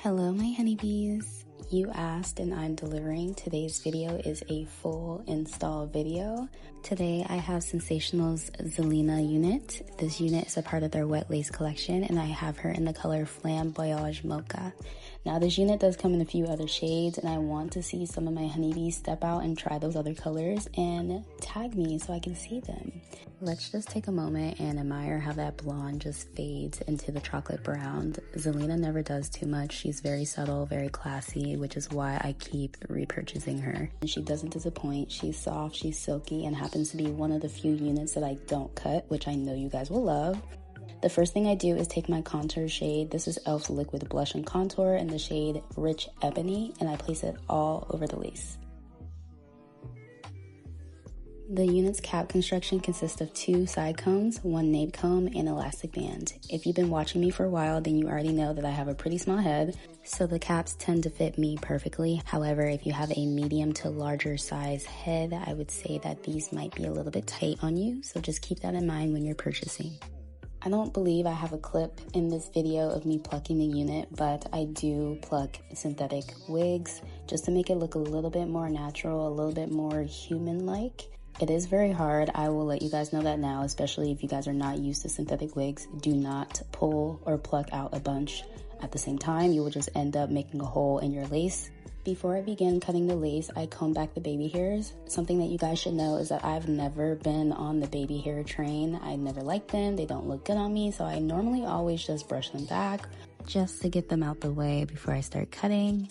Hello my honeybees, you asked and I'm delivering. Today's video is a full install video. Today I have Sensationnel's Zelena unit. This unit is a part of their wet lace collection and I have her in the color Flamboyage Mocha. Now this unit does come in a few other shades and I want to see some of my honeybees step out and try those other colors and tag me so I can see them. Let's just take a moment and admire how that blonde just fades into the chocolate brown. Zelena never does too much. She's very subtle, very classy, which is why I keep repurchasing her. And she doesn't disappoint. She's soft, she's silky, and happens to be one of the few units that I don't cut, which I know you guys will love. The first thing I do is take my contour shade. This is e.l.f. Liquid Blush and Contour in the shade Rich Ebony, and I place it all over the lace. The unit's cap construction consists of 2 side combs, 1 nape comb, and elastic band. If you've been watching me for a while, then you already know that I have a pretty small head, so the caps tend to fit me perfectly. However, if you have a medium to larger size head, I would say that these might be a little bit tight on you, so just keep that in mind when you're purchasing. I don't believe I have a clip in this video of me plucking the unit, but I do pluck synthetic wigs just to make it look a little bit more natural, a little bit more human-like. It is very hard. I will let you guys know that now, especially if you guys are not used to synthetic wigs. Do not pull or pluck out a bunch at the same time. You will just end up making a hole in your lace. Before I begin cutting the lace, I comb back the baby hairs. Something that you guys should know is that I've never been on the baby hair train. I never liked them. They don't look good on me, so I normally always just brush them back just to get them out the way before I start cutting.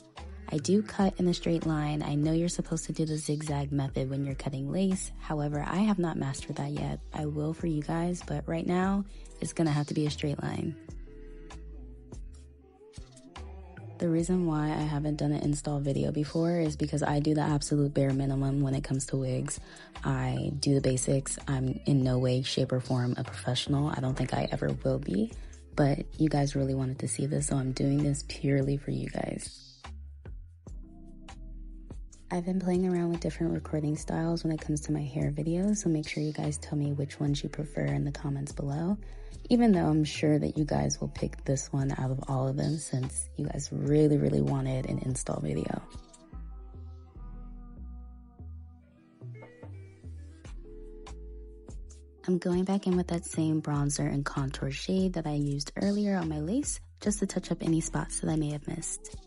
I do cut in a straight line. I know you're supposed to do the zigzag method when you're cutting lace. However, I have not mastered that yet. I will for you guys, but right now, it's gonna have to be a straight line. The reason why I haven't done an install video before is because I do the absolute bare minimum when it comes to wigs. I do the basics. I'm in no way, shape, or form a professional. I don't think I ever will be, but you guys really wanted to see this, so I'm doing this purely for you guys. I've been playing around with different recording styles when it comes to my hair videos, so make sure you guys tell me which ones you prefer in the comments below. Even though I'm sure that you guys will pick this one out of all of them since you guys really wanted an install video. I'm going back in with that same bronzer and contour shade that I used earlier on my lace, just to touch up any spots that I may have missed.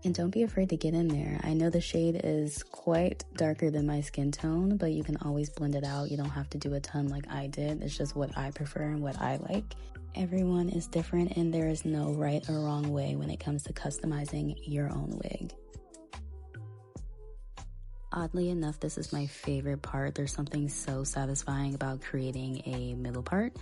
And don't be afraid to get in there. I know the shade is quite darker than my skin tone, but you can always blend it out. You don't have to do a ton like I did. It's just what I prefer and what I like. Everyone is different and there is no right or wrong way when it comes to customizing your own wig. Oddly enough, this is my favorite part. There's something so satisfying about creating a middle part.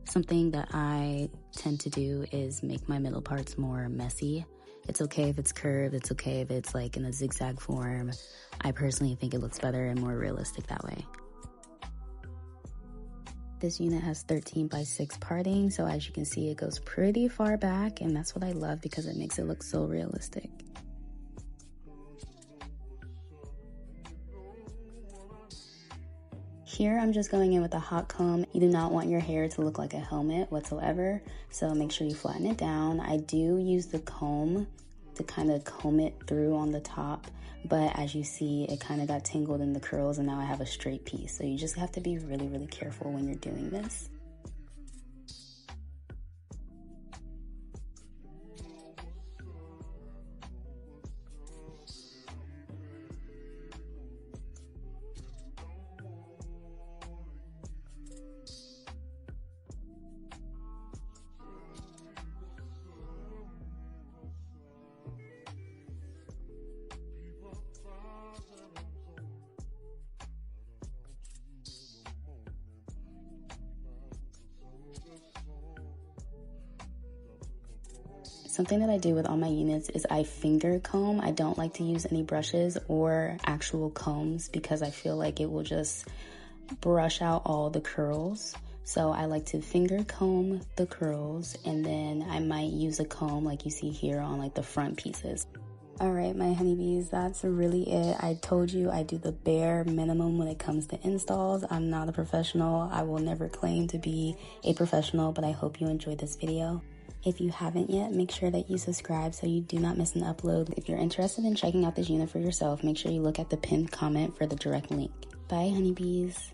Something that I tend to do is make my middle parts more messy. It's okay if it's curved, it's okay if it's like in a zigzag form. I personally think it looks better and more realistic that way. This unit has 13x6 parting, so as you can see it goes pretty far back, and that's what I love because it makes it look so realistic. Here I'm just going in with a hot comb. You do not want your hair to look like a helmet whatsoever, so make sure you flatten it down. I do use the comb to kind of comb it through on the top, but as you see, it kind of got tangled in the curls and now I have a straight piece. So you just have to be really careful when you're doing this. Something that I do with all my units is I finger comb. I don't like to use any brushes or actual combs because I feel like it will just brush out all the curls. So I like to finger comb the curls and then I might use a comb like you see here on like the front pieces. Alright, my honeybees, that's really it. I told you I do the bare minimum when it comes to installs. I'm not a professional. I will never claim to be a professional, but I hope you enjoyed this video. If you haven't yet, make sure that you subscribe so you do not miss an upload. If you're interested in checking out this unit for yourself, make sure you look at the pinned comment for the direct link. Bye, honeybees.